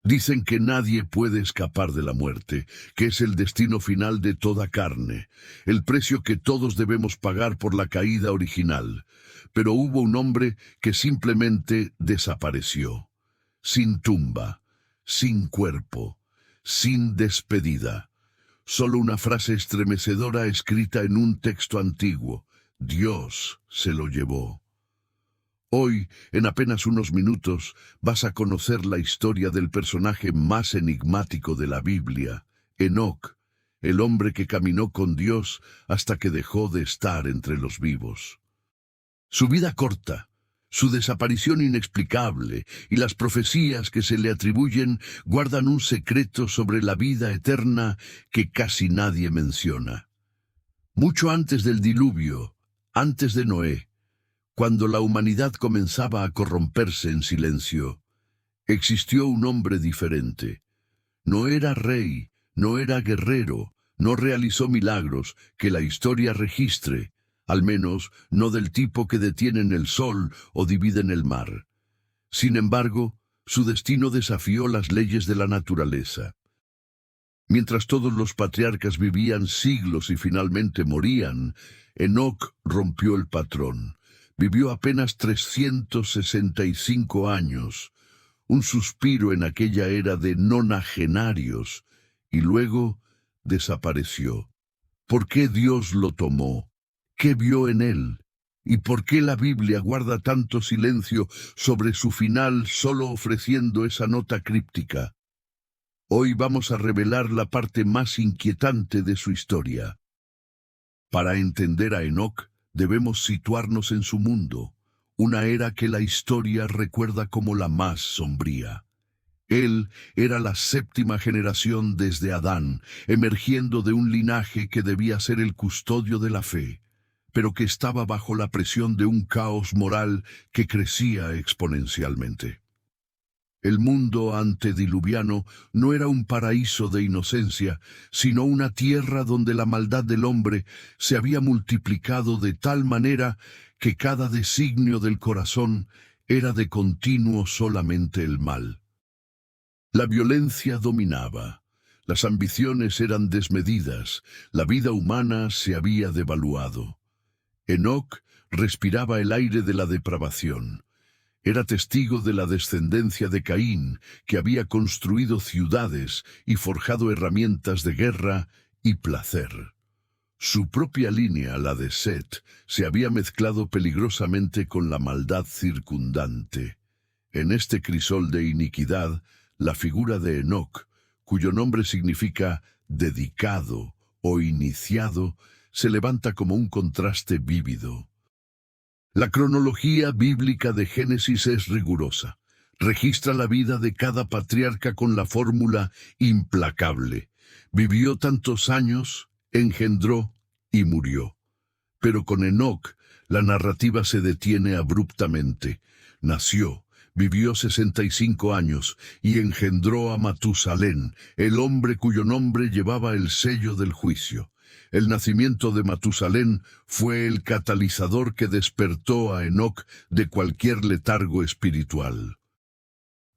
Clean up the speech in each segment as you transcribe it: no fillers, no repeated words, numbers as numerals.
Dicen que nadie puede escapar de la muerte, que es el destino final de toda carne, el precio que todos debemos pagar por la caída original. Pero hubo un hombre que simplemente desapareció, sin tumba, sin cuerpo, sin despedida. Solo una frase estremecedora escrita en un texto antiguo: Dios se lo llevó. Hoy, en apenas unos minutos, vas a conocer la historia del personaje más enigmático de la Biblia, Enoc, el hombre que caminó con Dios hasta que dejó de estar entre los vivos. Su vida corta, su desaparición inexplicable y las profecías que se le atribuyen guardan un secreto sobre la vida eterna que casi nadie menciona. Mucho antes del diluvio, antes de Noé, cuando la humanidad comenzaba a corromperse en silencio, existió un hombre diferente. No era rey, no era guerrero, no realizó milagros que la historia registre, al menos no del tipo que detienen el sol o dividen el mar. Sin embargo, su destino desafió las leyes de la naturaleza. Mientras todos los patriarcas vivían siglos y finalmente morían, Enoc rompió el patrón. Vivió apenas 365 años, un suspiro en aquella era de nonagenarios, y luego desapareció. ¿Por qué Dios lo tomó? ¿Qué vio en él? ¿Y por qué la Biblia guarda tanto silencio sobre su final, solo ofreciendo esa nota críptica? Hoy vamos a revelar la parte más inquietante de su historia. Para entender a Enoc, debemos situarnos en su mundo, una era que la historia recuerda como la más sombría. Él era la séptima generación desde Adán, emergiendo de un linaje que debía ser el custodio de la fe, pero que estaba bajo la presión de un caos moral que crecía exponencialmente. El mundo antediluviano no era un paraíso de inocencia, sino una tierra donde la maldad del hombre se había multiplicado de tal manera que cada designio del corazón era de continuo solamente el mal. La violencia dominaba, las ambiciones eran desmedidas, la vida humana se había devaluado. Enoc respiraba el aire de la depravación. Era testigo de la descendencia de Caín, que había construido ciudades y forjado herramientas de guerra y placer. Su propia línea, la de Set, se había mezclado peligrosamente con la maldad circundante. En este crisol de iniquidad, la figura de Enoc, cuyo nombre significa dedicado o iniciado, se levanta como un contraste vívido. La cronología bíblica de Génesis es rigurosa. Registra la vida de cada patriarca con la fórmula implacable. Vivió tantos años, engendró y murió. Pero con Enoc, la narrativa se detiene abruptamente. Nació, vivió 65 años y engendró a Matusalén, el hombre cuyo nombre llevaba el sello del juicio. El nacimiento de Matusalén fue el catalizador que despertó a Enoc de cualquier letargo espiritual.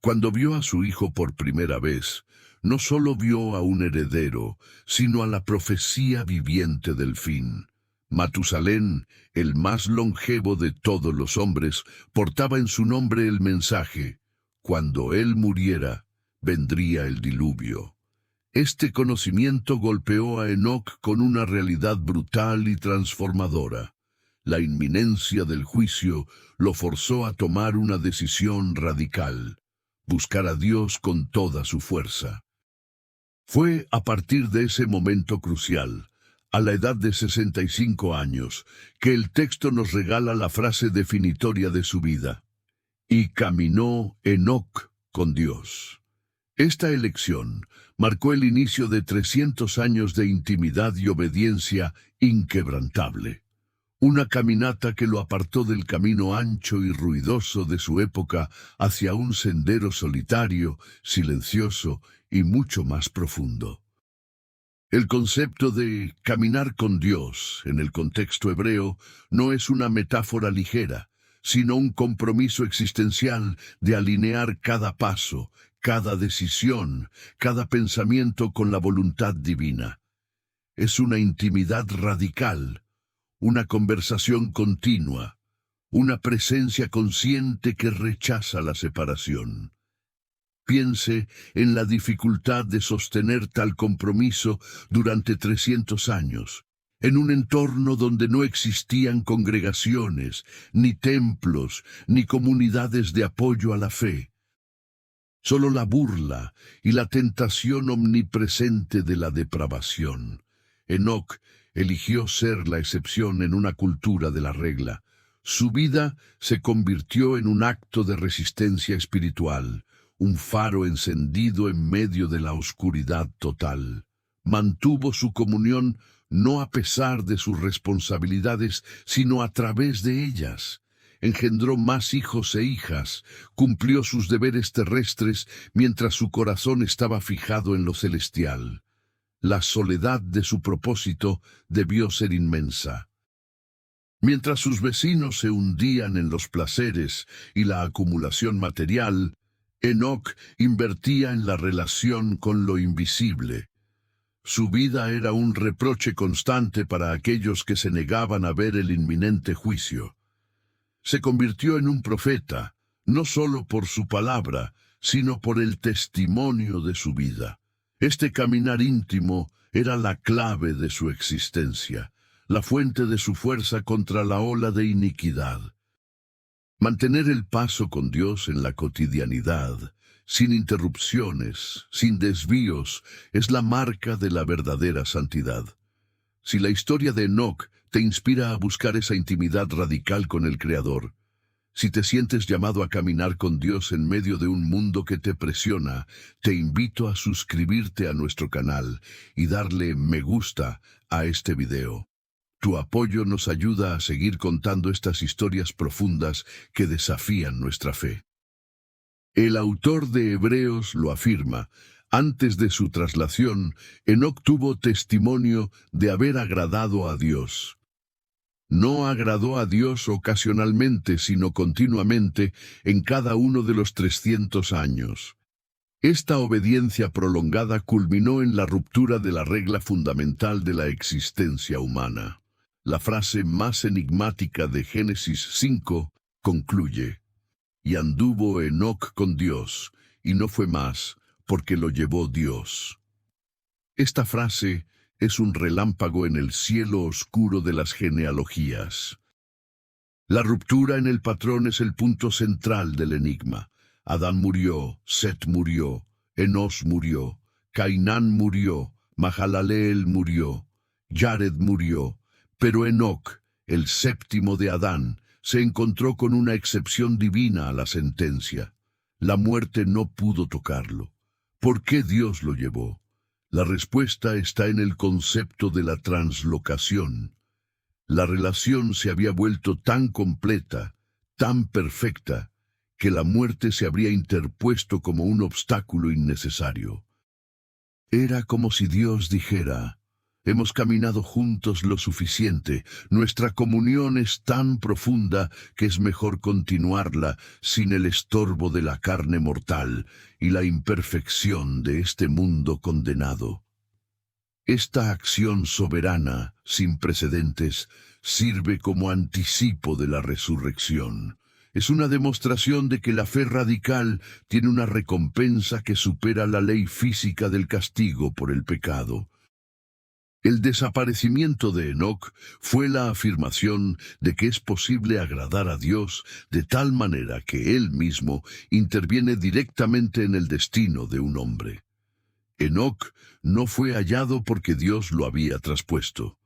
Cuando vio a su hijo por primera vez, no solo vio a un heredero, sino a la profecía viviente del fin. Matusalén, el más longevo de todos los hombres, portaba en su nombre el mensaje: cuando él muriera, vendría el diluvio. Este conocimiento golpeó a Enoc con una realidad brutal y transformadora. La inminencia del juicio lo forzó a tomar una decisión radical: buscar a Dios con toda su fuerza. Fue a partir de ese momento crucial, a la edad de 65 años, que el texto nos regala la frase definitoria de su vida: y caminó Enoc con Dios. Esta elección marcó el inicio de 300 años de intimidad y obediencia inquebrantable. Una caminata que lo apartó del camino ancho y ruidoso de su época hacia un sendero solitario, silencioso y mucho más profundo. El concepto de caminar con Dios en el contexto hebreo no es una metáfora ligera, sino un compromiso existencial de alinear cada paso, cada decisión, cada pensamiento con la voluntad divina. Es una intimidad radical, una conversación continua, una presencia consciente que rechaza la separación. Piense en la dificultad de sostener tal compromiso durante 300 años, en un entorno donde no existían congregaciones, ni templos, ni comunidades de apoyo a la fe. Solo la burla y la tentación omnipresente de la depravación. Enoc eligió ser la excepción en una cultura de la regla. Su vida se convirtió en un acto de resistencia espiritual, un faro encendido en medio de la oscuridad total. Mantuvo su comunión no a pesar de sus responsabilidades, sino a través de ellas. Engendró más hijos e hijas, cumplió sus deberes terrestres mientras su corazón estaba fijado en lo celestial. La soledad de su propósito debió ser inmensa. Mientras sus vecinos se hundían en los placeres y la acumulación material, Enoc invertía en la relación con lo invisible. Su vida era un reproche constante para aquellos que se negaban a ver el inminente juicio. Se convirtió en un profeta, no solo por su palabra, sino por el testimonio de su vida. Este caminar íntimo era la clave de su existencia, la fuente de su fuerza contra la ola de iniquidad. Mantener el paso con Dios en la cotidianidad, sin interrupciones, sin desvíos, es la marca de la verdadera santidad. Si la historia de Enoc te inspira a buscar esa intimidad radical con el Creador, si te sientes llamado a caminar con Dios en medio de un mundo que te presiona, te invito a suscribirte a nuestro canal y darle me gusta a este video. Tu apoyo nos ayuda a seguir contando estas historias profundas que desafían nuestra fe. El autor de Hebreos lo afirma. Antes de su traslación, Enoc tuvo testimonio de haber agradado a Dios. No agradó a Dios ocasionalmente, sino continuamente en cada uno de los 300 años. Esta obediencia prolongada culminó en la ruptura de la regla fundamental de la existencia humana. La frase más enigmática de Génesis 5 concluye: «Y anduvo Enoc con Dios, y no fue más, porque lo llevó Dios». Esta frase es un relámpago en el cielo oscuro de las genealogías. La ruptura en el patrón es el punto central del enigma. Adán murió, Set murió, Enos murió, Cainán murió, Mahalaleel murió, Jared murió, pero Enoc, el séptimo de Adán, se encontró con una excepción divina a la sentencia. La muerte no pudo tocarlo. ¿Por qué Dios lo llevó? La respuesta está en el concepto de la translocación. La relación se había vuelto tan completa, tan perfecta, que la muerte se habría interpuesto como un obstáculo innecesario. Era como si Dios dijera: «Hemos caminado juntos lo suficiente, nuestra comunión es tan profunda que es mejor continuarla sin el estorbo de la carne mortal y la imperfección de este mundo condenado». Esta acción soberana, sin precedentes, sirve como anticipo de la resurrección. Es una demostración de que la fe radical tiene una recompensa que supera la ley física del castigo por el pecado. El desaparecimiento de Enoc fue la afirmación de que es posible agradar a Dios de tal manera que Él mismo interviene directamente en el destino de un hombre. Enoc no fue hallado porque Dios lo había traspuesto.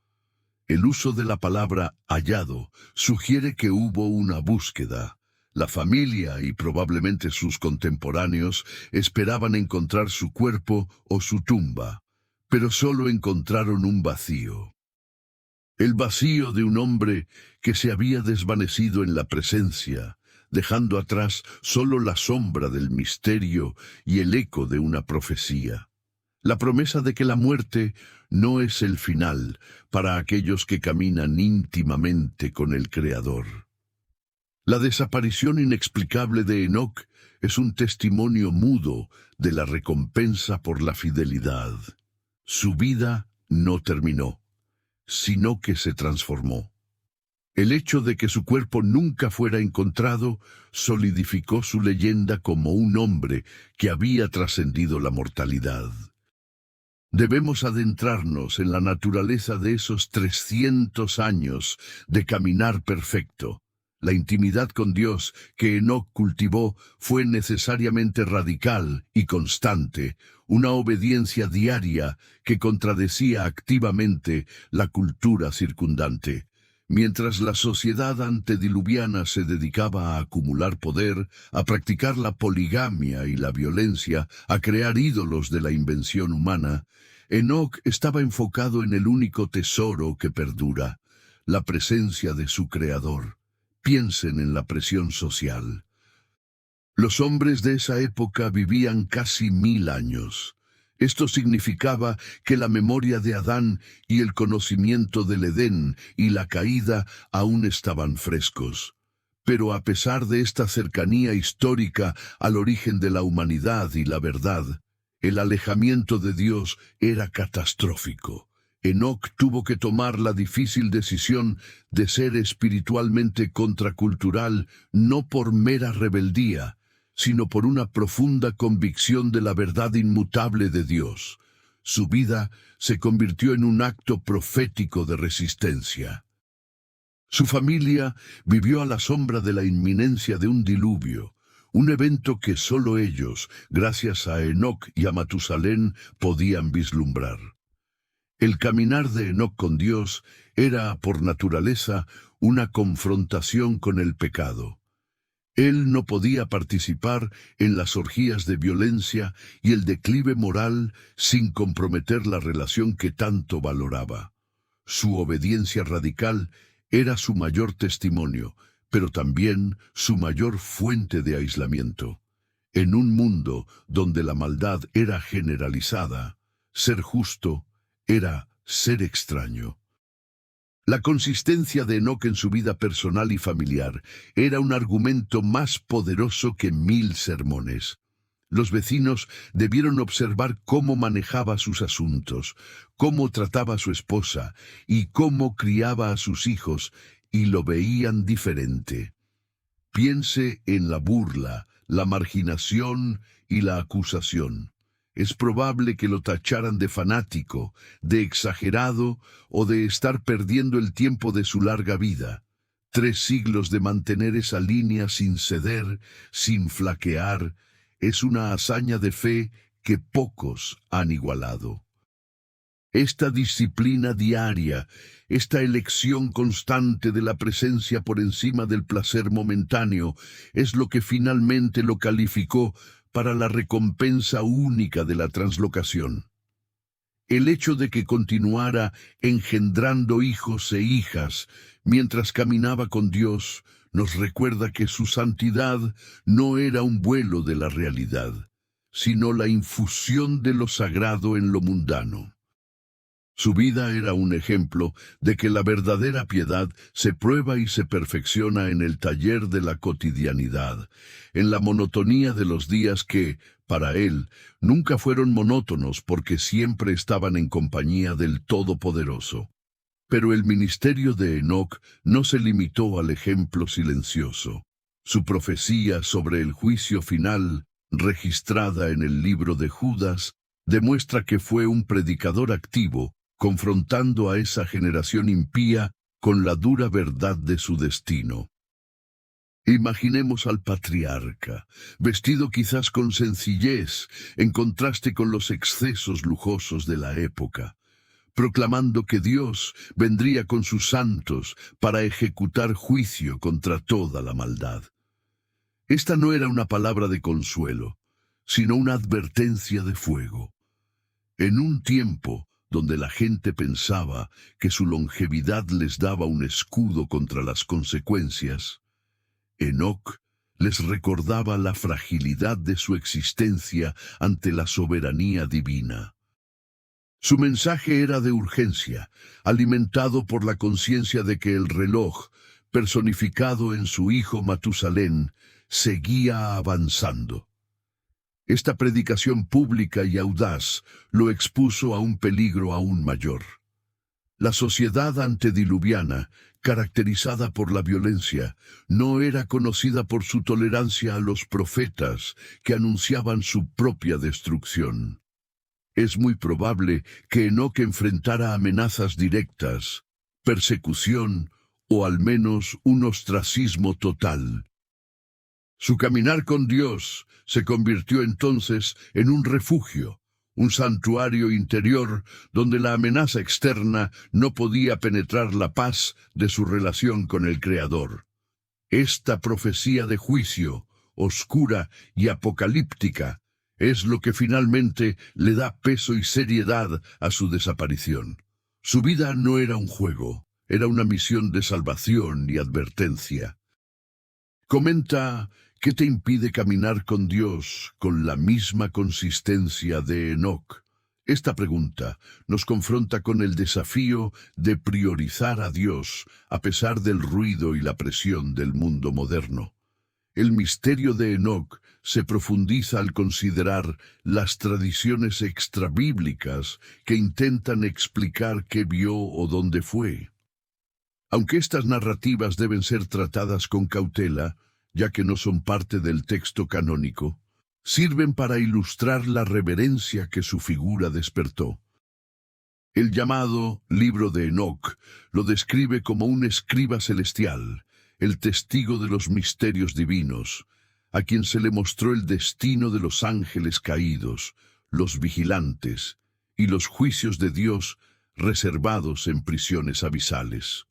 El uso de la palabra hallado sugiere que hubo una búsqueda. La familia y probablemente sus contemporáneos esperaban encontrar su cuerpo o su tumba, pero solo encontraron un vacío. El vacío de un hombre que se había desvanecido en la presencia, dejando atrás solo la sombra del misterio y el eco de una profecía. La promesa de que la muerte no es el final para aquellos que caminan íntimamente con el Creador. La desaparición inexplicable de Enoc es un testimonio mudo de la recompensa por la fidelidad. Su vida no terminó, sino que se transformó. El hecho de que su cuerpo nunca fuera encontrado solidificó su leyenda como un hombre que había trascendido la mortalidad. Debemos adentrarnos en la naturaleza de esos 300 años de caminar perfecto. La intimidad con Dios que Enoc cultivó fue necesariamente radical y constante, una obediencia diaria que contradecía activamente la cultura circundante. Mientras la sociedad antediluviana se dedicaba a acumular poder, a practicar la poligamia y la violencia, a crear ídolos de la invención humana, Enoc estaba enfocado en el único tesoro que perdura, la presencia de su Creador. Piensen en la presión social. Los hombres de esa época vivían casi 1000 años. Esto significaba que la memoria de Adán y el conocimiento del Edén y la caída aún estaban frescos. Pero a pesar de esta cercanía histórica al origen de la humanidad y la verdad, el alejamiento de Dios era catastrófico. Enoc tuvo que tomar la difícil decisión de ser espiritualmente contracultural, no por mera rebeldía, sino por una profunda convicción de la verdad inmutable de Dios. Su vida se convirtió en un acto profético de resistencia. Su familia vivió a la sombra de la inminencia de un diluvio, un evento que solo ellos, gracias a Enoc y a Matusalén, podían vislumbrar. El caminar de Enoc con Dios era, por naturaleza, una confrontación con el pecado. Él no podía participar en las orgías de violencia y el declive moral sin comprometer la relación que tanto valoraba. Su obediencia radical era su mayor testimonio, pero también su mayor fuente de aislamiento. En un mundo donde la maldad era generalizada, ser justo era ser extraño. La consistencia de Enoc en su vida personal y familiar era un argumento más poderoso que 1000 sermones. Los vecinos debieron observar cómo manejaba sus asuntos, cómo trataba a su esposa y cómo criaba a sus hijos, y lo veían diferente. Piense en la burla, la marginación y la acusación. Es probable que lo tacharan de fanático, de exagerado o de estar perdiendo el tiempo de su larga vida. 3 siglos de mantener esa línea sin ceder, sin flaquear, es una hazaña de fe que pocos han igualado. Esta disciplina diaria, esta elección constante de la presencia por encima del placer momentáneo, es lo que finalmente lo calificó para la recompensa única de la translocación. El hecho de que continuara engendrando hijos e hijas mientras caminaba con Dios nos recuerda que su santidad no era un vuelo de la realidad, sino la infusión de lo sagrado en lo mundano. Su vida era un ejemplo de que la verdadera piedad se prueba y se perfecciona en el taller de la cotidianidad, en la monotonía de los días que, para él, nunca fueron monótonos porque siempre estaban en compañía del Todopoderoso. Pero el ministerio de Enoc no se limitó al ejemplo silencioso. Su profecía sobre el juicio final, registrada en el libro de Judas, demuestra que fue un predicador activo, confrontando a esa generación impía con la dura verdad de su destino. Imaginemos al patriarca, vestido quizás con sencillez, en contraste con los excesos lujosos de la época, proclamando que Dios vendría con sus santos para ejecutar juicio contra toda la maldad. Esta no era una palabra de consuelo, sino una advertencia de fuego. En un tiempo donde la gente pensaba que su longevidad les daba un escudo contra las consecuencias, Enoc les recordaba la fragilidad de su existencia ante la soberanía divina. Su mensaje era de urgencia, alimentado por la conciencia de que el reloj, personificado en su hijo Matusalén, seguía avanzando. Esta predicación pública y audaz lo expuso a un peligro aún mayor. La sociedad antediluviana, caracterizada por la violencia, no era conocida por su tolerancia a los profetas que anunciaban su propia destrucción. Es muy probable que Enoc enfrentara amenazas directas, persecución o al menos un ostracismo total. Su caminar con Dios se convirtió entonces en un refugio, un santuario interior donde la amenaza externa no podía penetrar la paz de su relación con el Creador. Esta profecía de juicio, oscura y apocalíptica, es lo que finalmente le da peso y seriedad a su desaparición. Su vida no era un juego, era una misión de salvación y advertencia. Comenta: ¿qué te impide caminar con Dios con la misma consistencia de Enoc? Esta pregunta nos confronta con el desafío de priorizar a Dios a pesar del ruido y la presión del mundo moderno. El misterio de Enoc se profundiza al considerar las tradiciones extrabíblicas que intentan explicar qué vio o dónde fue. Aunque estas narrativas deben ser tratadas con cautela, ya que no son parte del texto canónico, sirven para ilustrar la reverencia que su figura despertó. El llamado Libro de Enoc lo describe como un escriba celestial, el testigo de los misterios divinos, a quien se le mostró el destino de los ángeles caídos, los vigilantes y los juicios de Dios reservados en prisiones abisales.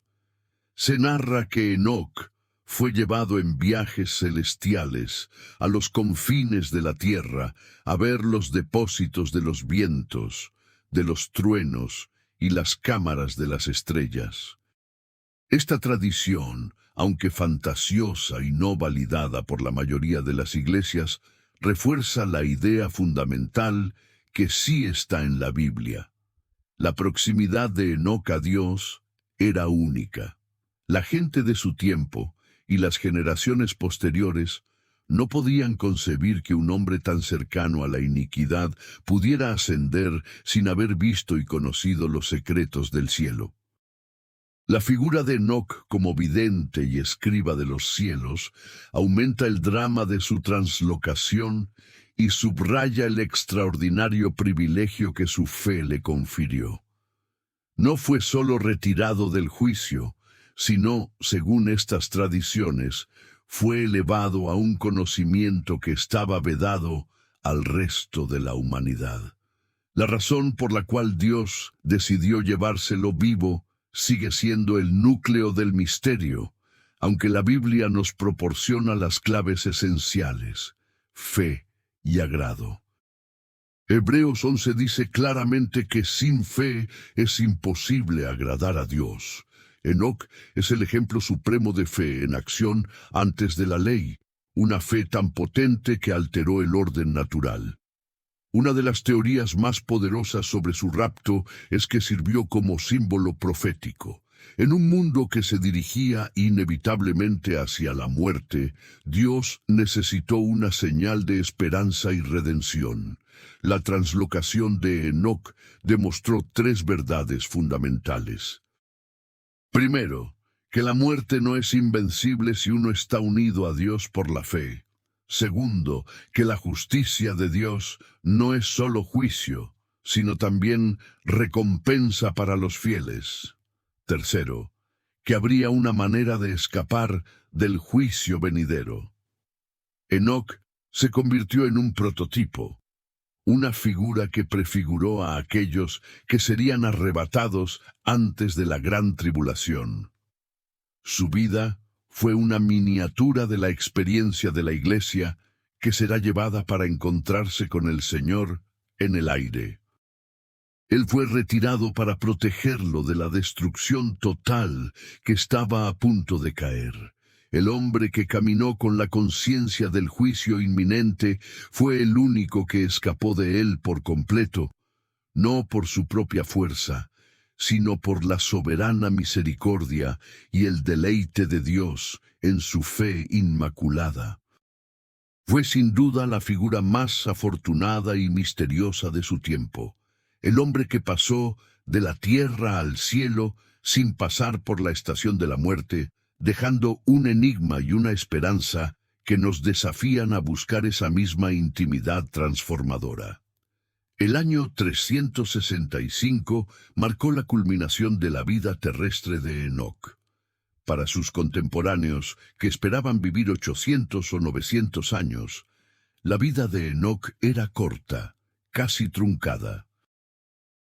Se narra que Enoc fue llevado en viajes celestiales a los confines de la tierra a ver los depósitos de los vientos, de los truenos y las cámaras de las estrellas. Esta tradición, aunque fantasiosa y no validada por la mayoría de las iglesias, refuerza la idea fundamental que sí está en la Biblia. La proximidad de Enoc a Dios era única. La gente de su tiempo y las generaciones posteriores no podían concebir que un hombre tan cercano a la iniquidad pudiera ascender sin haber visto y conocido los secretos del cielo. La figura de Enoc como vidente y escriba de los cielos aumenta el drama de su translocación y subraya el extraordinario privilegio que su fe le confirió. No fue solo retirado del juicio, sino, según estas tradiciones, fue elevado a un conocimiento que estaba vedado al resto de la humanidad. La razón por la cual Dios decidió llevárselo vivo sigue siendo el núcleo del misterio, aunque la Biblia nos proporciona las claves esenciales: fe y agrado. Hebreos 11 dice claramente que sin fe es imposible agradar a Dios. Enoc es el ejemplo supremo de fe en acción antes de la ley, una fe tan potente que alteró el orden natural. Una de las teorías más poderosas sobre su rapto es que sirvió como símbolo profético. En un mundo que se dirigía inevitablemente hacia la muerte, Dios necesitó una señal de esperanza y redención. La translocación de Enoc demostró tres verdades fundamentales. Primero, que la muerte no es invencible si uno está unido a Dios por la fe. Segundo, que la justicia de Dios no es solo juicio, sino también recompensa para los fieles. Tercero, que habría una manera de escapar del juicio venidero. Enoc se convirtió en un prototipo, una figura que prefiguró a aquellos que serían arrebatados antes de la gran tribulación. Su vida fue una miniatura de la experiencia de la Iglesia que será llevada para encontrarse con el Señor en el aire. Él fue retirado para protegerlo de la destrucción total que estaba a punto de caer. El hombre que caminó con la conciencia del juicio inminente fue el único que escapó de él por completo, no por su propia fuerza, sino por la soberana misericordia y el deleite de Dios en su fe inmaculada. Fue sin duda la figura más afortunada y misteriosa de su tiempo, el hombre que pasó de la tierra al cielo sin pasar por la estación de la muerte, dejando un enigma y una esperanza que nos desafían a buscar esa misma intimidad transformadora. El año 365 marcó la culminación de la vida terrestre de Enoc. Para sus contemporáneos, que esperaban vivir 800 o 900 años, la vida de Enoc era corta, casi truncada.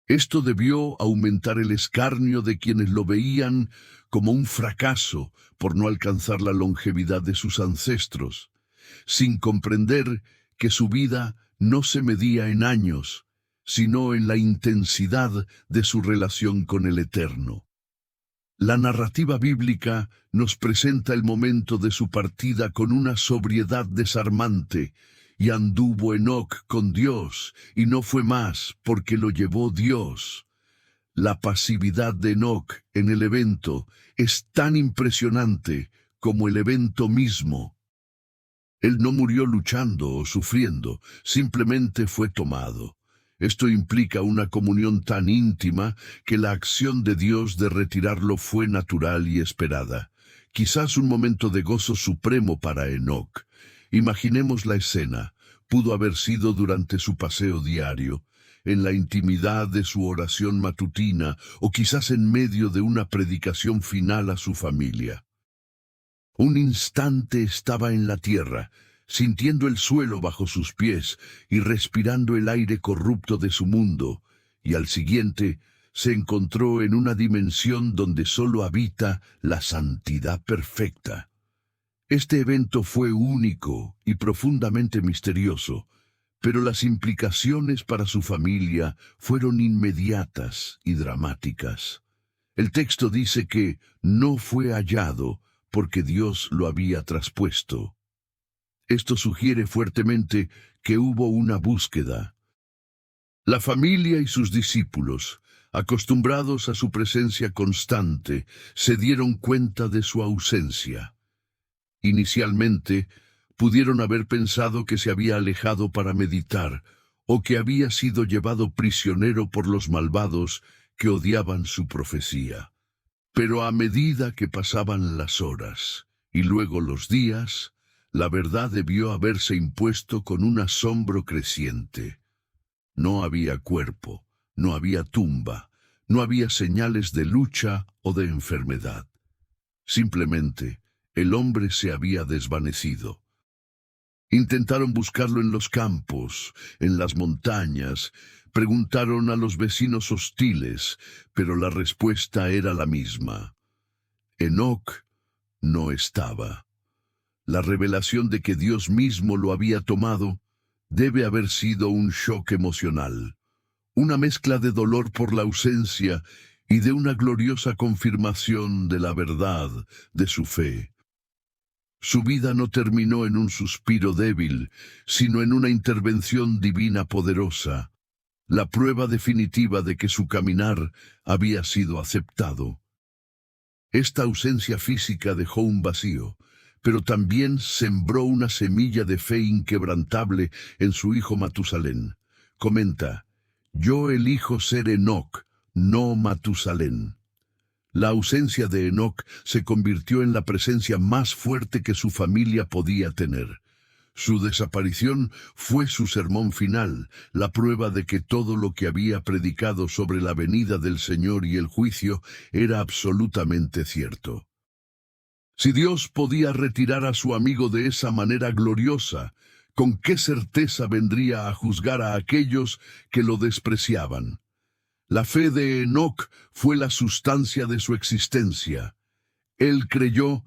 Esto debió aumentar el escarnio de quienes lo veían como un fracaso por no alcanzar la longevidad de sus ancestros, sin comprender que su vida no se medía en años, sino en la intensidad de su relación con el Eterno. La narrativa bíblica nos presenta el momento de su partida con una sobriedad desarmante, y anduvo Enoc con Dios, y no fue más, porque lo llevó Dios. La pasividad de Enoc en el evento es tan impresionante como el evento mismo. Él no murió luchando o sufriendo, simplemente fue tomado. Esto implica una comunión tan íntima que la acción de Dios de retirarlo fue natural y esperada. Quizás un momento de gozo supremo para Enoc. Imaginemos la escena. Pudo haber sido durante su paseo diario, en la intimidad de su oración matutina o quizás en medio de una predicación final a su familia. Un instante estaba en la tierra, sintiendo el suelo bajo sus pies y respirando el aire corrupto de su mundo, y al siguiente se encontró en una dimensión donde solo habita la santidad perfecta. Este evento fue único y profundamente misterioso, pero las implicaciones para su familia fueron inmediatas y dramáticas. El texto dice que no fue hallado porque Dios lo había traspuesto. Esto sugiere fuertemente que hubo una búsqueda. La familia y sus discípulos, acostumbrados a su presencia constante, se dieron cuenta de su ausencia. Inicialmente, pudieron haber pensado que se había alejado para meditar, o que había sido llevado prisionero por los malvados que odiaban su profecía. Pero a medida que pasaban las horas, y luego los días, la verdad debió haberse impuesto con un asombro creciente. No había cuerpo, no había tumba, no había señales de lucha o de enfermedad. Simplemente, el hombre se había desvanecido. Intentaron buscarlo en los campos, en las montañas, preguntaron a los vecinos hostiles, pero la respuesta era la misma. Enoc no estaba. La revelación de que Dios mismo lo había tomado debe haber sido un shock emocional, una mezcla de dolor por la ausencia y de una gloriosa confirmación de la verdad de su fe. Su vida no terminó en un suspiro débil, sino en una intervención divina poderosa, la prueba definitiva de que su caminar había sido aceptado. Esta ausencia física dejó un vacío, pero también sembró una semilla de fe inquebrantable en su hijo Matusalén. Comenta: «Yo elijo ser Enoc, no Matusalén». La ausencia de Enoc se convirtió en la presencia más fuerte que su familia podía tener. Su desaparición fue su sermón final, la prueba de que todo lo que había predicado sobre la venida del Señor y el juicio era absolutamente cierto. Si Dios podía retirar a su amigo de esa manera gloriosa, ¿con qué certeza vendría a juzgar a aquellos que lo despreciaban? La fe de Enoc fue la sustancia de su existencia. Él creyó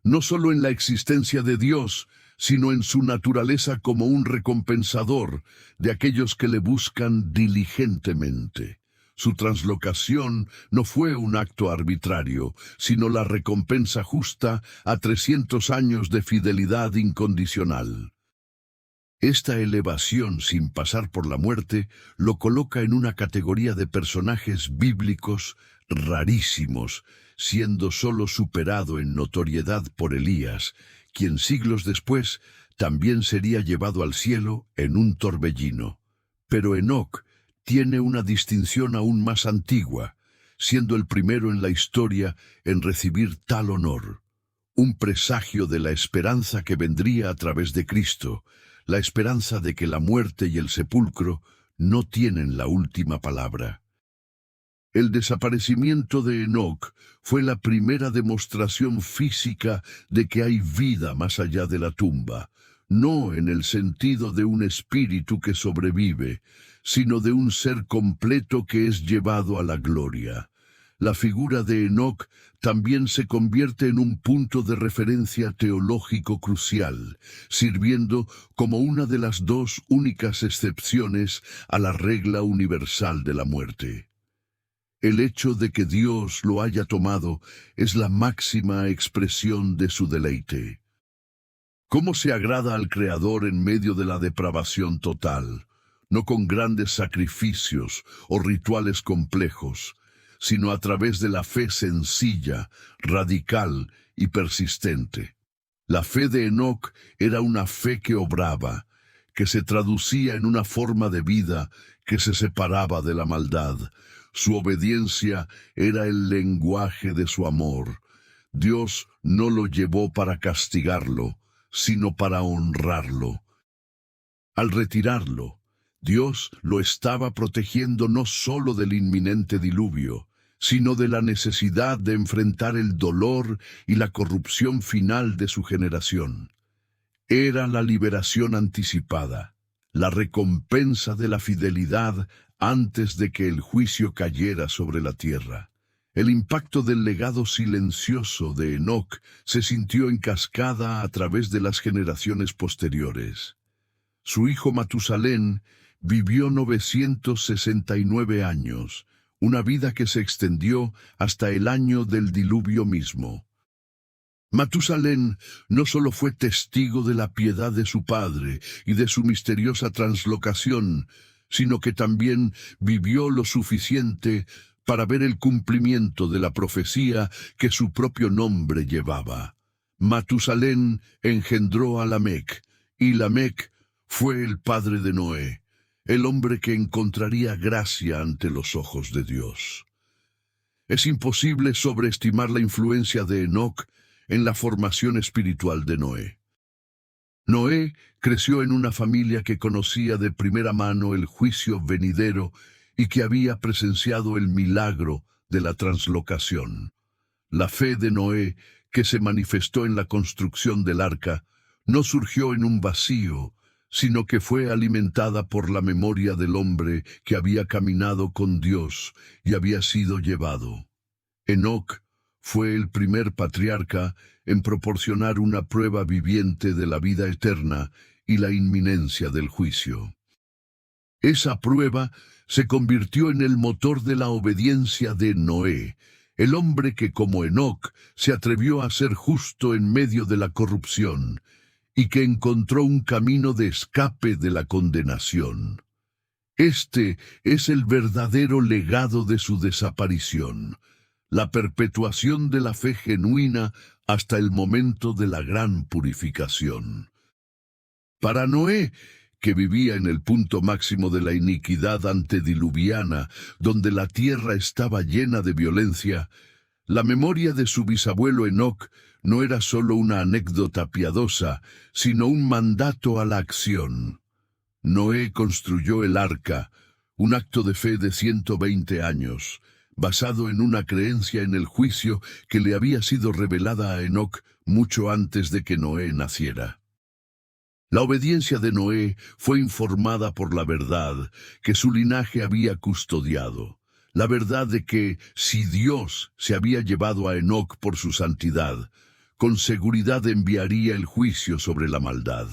no solo en la existencia de Dios, sino en su naturaleza como un recompensador de aquellos que le buscan diligentemente. Su translocación no fue un acto arbitrario, sino la recompensa justa a 300 años de fidelidad incondicional. Esta elevación sin pasar por la muerte lo coloca en una categoría de personajes bíblicos rarísimos, siendo solo superado en notoriedad por Elías, quien siglos después también sería llevado al cielo en un torbellino. Pero Enoc tiene una distinción aún más antigua, siendo el primero en la historia en recibir tal honor. Un presagio de la esperanza que vendría a través de Cristo, la esperanza de que la muerte y el sepulcro no tienen la última palabra. El desaparecimiento de Enoc fue la primera demostración física de que hay vida más allá de la tumba, no en el sentido de un espíritu que sobrevive, sino de un ser completo que es llevado a la gloria. La figura de Enoc también se convierte en un punto de referencia teológico crucial, sirviendo como una de las dos únicas excepciones a la regla universal de la muerte. El hecho de que Dios lo haya tomado es la máxima expresión de su deleite. ¿Cómo se agrada al Creador en medio de la depravación total? No con grandes sacrificios o rituales complejos, sino a través de la fe sencilla, radical y persistente. La fe de Enoc era una fe que obraba, que se traducía en una forma de vida que se separaba de la maldad. Su obediencia era el lenguaje de su amor. Dios no lo llevó para castigarlo, sino para honrarlo. Al retirarlo, Dios lo estaba protegiendo no solo del inminente diluvio, sino de la necesidad de enfrentar el dolor y la corrupción final de su generación. Era la liberación anticipada, la recompensa de la fidelidad antes de que el juicio cayera sobre la tierra. El impacto del legado silencioso de Enoc se sintió en cascada a través de las generaciones posteriores. Su hijo Matusalén vivió 969 años, una vida que se extendió hasta el año del diluvio mismo. Matusalén no solo fue testigo de la piedad de su padre y de su misteriosa translocación, sino que también vivió lo suficiente para ver el cumplimiento de la profecía que su propio nombre llevaba. Matusalén engendró a Lamec, y Lamec fue el padre de Noé, el hombre que encontraría gracia ante los ojos de Dios. Es imposible sobreestimar la influencia de Enoc en la formación espiritual de Noé. Noé creció en una familia que conocía de primera mano el juicio venidero y que había presenciado el milagro de la translocación. La fe de Noé, que se manifestó en la construcción del arca, no surgió en un vacío, sino que fue alimentada por la memoria del hombre que había caminado con Dios y había sido llevado. Enoc fue el primer patriarca en proporcionar una prueba viviente de la vida eterna y la inminencia del juicio. Esa prueba se convirtió en el motor de la obediencia de Noé, el hombre que como Enoc se atrevió a ser justo en medio de la corrupción y que encontró un camino de escape de la condenación. Este es el verdadero legado de su desaparición, la perpetuación de la fe genuina hasta el momento de la gran purificación. Para Noé, que vivía en el punto máximo de la iniquidad antediluviana, donde la tierra estaba llena de violencia, la memoria de su bisabuelo Enoc no era solo una anécdota piadosa, sino un mandato a la acción. Noé construyó el arca, un acto de fe de 120 años, basado en una creencia en el juicio que le había sido revelada a Enoc mucho antes de que Noé naciera. La obediencia de Noé fue informada por la verdad que su linaje había custodiado, la verdad de que, si Dios se había llevado a Enoc por su santidad, con seguridad enviaría el juicio sobre la maldad.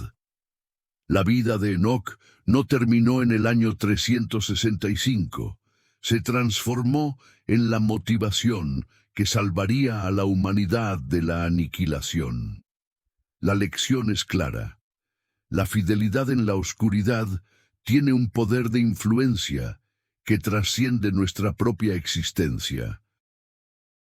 La vida de Enoc no terminó en el año 365, se transformó en la motivación que salvaría a la humanidad de la aniquilación. La lección es clara. La fidelidad en la oscuridad tiene un poder de influencia que trasciende nuestra propia existencia.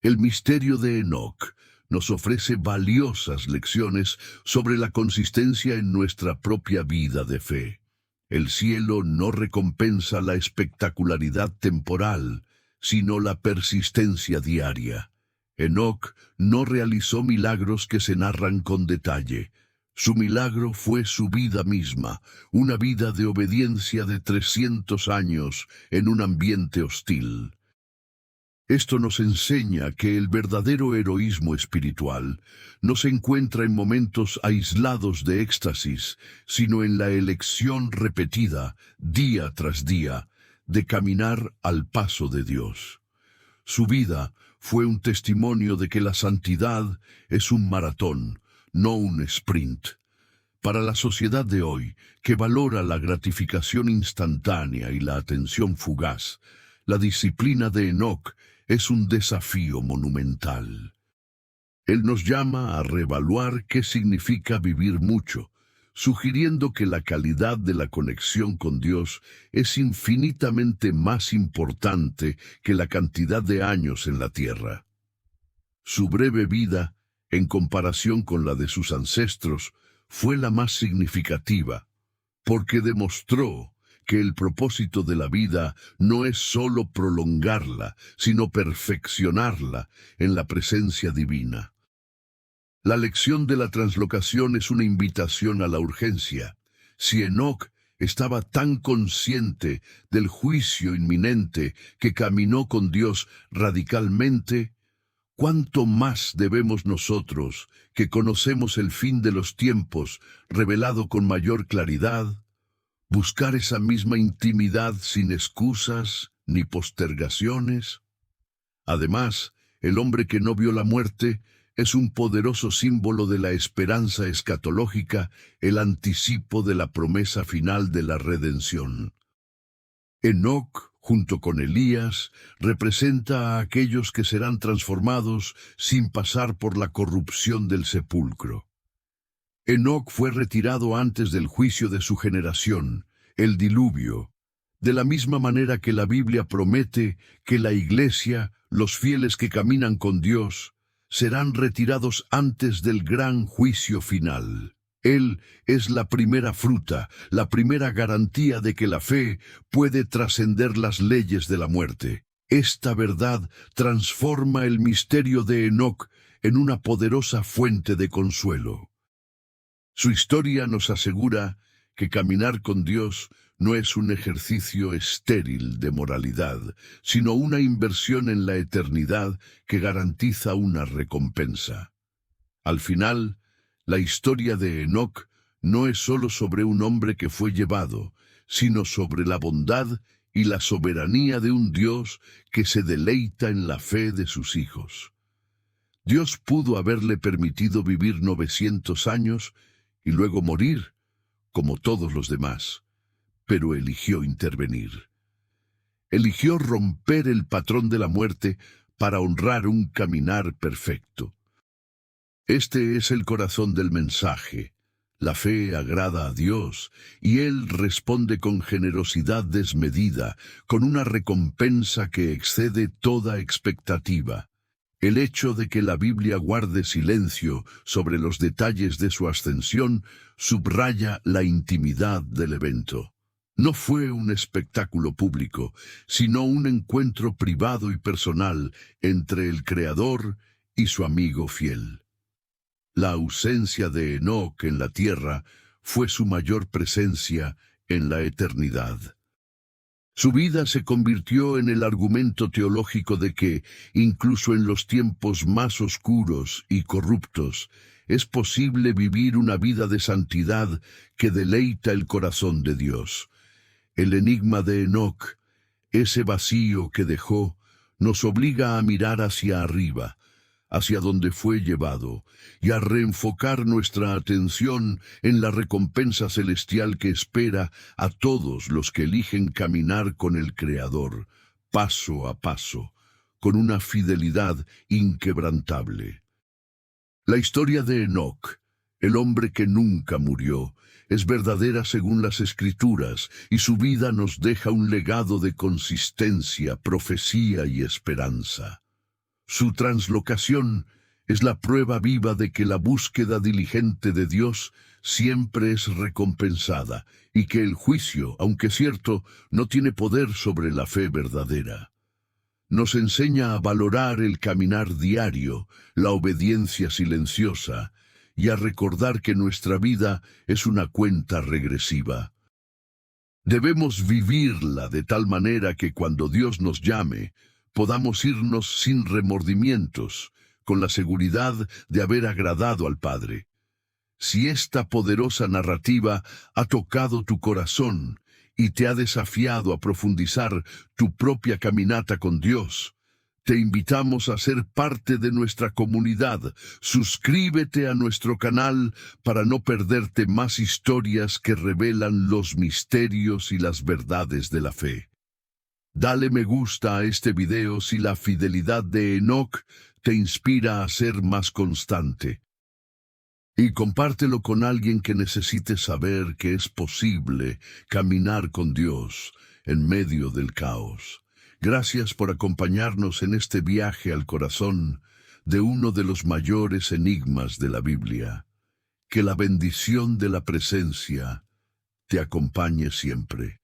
El misterio de Enoc nos ofrece valiosas lecciones sobre la consistencia en nuestra propia vida de fe. El cielo no recompensa la espectacularidad temporal, sino la persistencia diaria. Enoc no realizó milagros que se narran con detalle. Su milagro fue su vida misma, una vida de obediencia de 300 años en un ambiente hostil. Esto nos enseña que el verdadero heroísmo espiritual no se encuentra en momentos aislados de éxtasis, sino en la elección repetida, día tras día, de caminar al paso de Dios. Su vida fue un testimonio de que la santidad es un maratón, no un sprint. Para la sociedad de hoy, que valora la gratificación instantánea y la atención fugaz, la disciplina de Enoc es un desafío monumental. Él nos llama a reevaluar qué significa vivir mucho, sugiriendo que la calidad de la conexión con Dios es infinitamente más importante que la cantidad de años en la tierra. Su breve vida, en comparación con la de sus ancestros, fue la más significativa, porque demostró que el propósito de la vida no es sólo prolongarla, sino perfeccionarla en la presencia divina. La lección de la translocación es una invitación a la urgencia. Si Enoc estaba tan consciente del juicio inminente que caminó con Dios radicalmente, ¿cuánto más debemos nosotros, que conocemos el fin de los tiempos, revelado con mayor claridad, buscar esa misma intimidad sin excusas ni postergaciones? Además, el hombre que no vio la muerte es un poderoso símbolo de la esperanza escatológica, el anticipo de la promesa final de la redención. Enoc, junto con Elías, representa a aquellos que serán transformados sin pasar por la corrupción del sepulcro. Enoc fue retirado antes del juicio de su generación, el diluvio, de la misma manera que la Biblia promete que la Iglesia, los fieles que caminan con Dios, serán retirados antes del gran juicio final. Él es la primera fruta, la primera garantía de que la fe puede trascender las leyes de la muerte. Esta verdad transforma el misterio de Enoc en una poderosa fuente de consuelo. Su historia nos asegura que caminar con Dios no es un ejercicio estéril de moralidad, sino una inversión en la eternidad que garantiza una recompensa. Al final, la historia de Enoc no es sólo sobre un hombre que fue llevado, sino sobre la bondad y la soberanía de un Dios que se deleita en la fe de sus hijos. Dios pudo haberle permitido vivir 900 años y luego morir, como todos los demás, pero eligió intervenir. Eligió romper el patrón de la muerte para honrar un caminar perfecto. Este es el corazón del mensaje. La fe agrada a Dios y Él responde con generosidad desmedida, con una recompensa que excede toda expectativa. El hecho de que la Biblia guarde silencio sobre los detalles de su ascensión subraya la intimidad del evento. No fue un espectáculo público, sino un encuentro privado y personal entre el Creador y su amigo fiel. La ausencia de Enoc en la tierra fue su mayor presencia en la eternidad. Su vida se convirtió en el argumento teológico de que, incluso en los tiempos más oscuros y corruptos, es posible vivir una vida de santidad que deleita el corazón de Dios. El enigma de Enoc, ese vacío que dejó, nos obliga a mirar hacia arriba, hacia donde fue llevado, y a reenfocar nuestra atención en la recompensa celestial que espera a todos los que eligen caminar con el Creador, paso a paso, con una fidelidad inquebrantable. La historia de Enoc, el hombre que nunca murió, es verdadera según las Escrituras, y su vida nos deja un legado de consistencia, profecía y esperanza. Su translocación es la prueba viva de que la búsqueda diligente de Dios siempre es recompensada y que el juicio, aunque cierto, no tiene poder sobre la fe verdadera. Nos enseña a valorar el caminar diario, la obediencia silenciosa y a recordar que nuestra vida es una cuenta regresiva. Debemos vivirla de tal manera que cuando Dios nos llame, podamos irnos sin remordimientos, con la seguridad de haber agradado al Padre. Si esta poderosa narrativa ha tocado tu corazón y te ha desafiado a profundizar tu propia caminata con Dios, te invitamos a ser parte de nuestra comunidad. Suscríbete a nuestro canal para no perderte más historias que revelan los misterios y las verdades de la fe. Dale me gusta a este video si la fidelidad de Enoc te inspira a ser más constante. Y compártelo con alguien que necesite saber que es posible caminar con Dios en medio del caos. Gracias por acompañarnos en este viaje al corazón de uno de los mayores enigmas de la Biblia. Que la bendición de la presencia te acompañe siempre.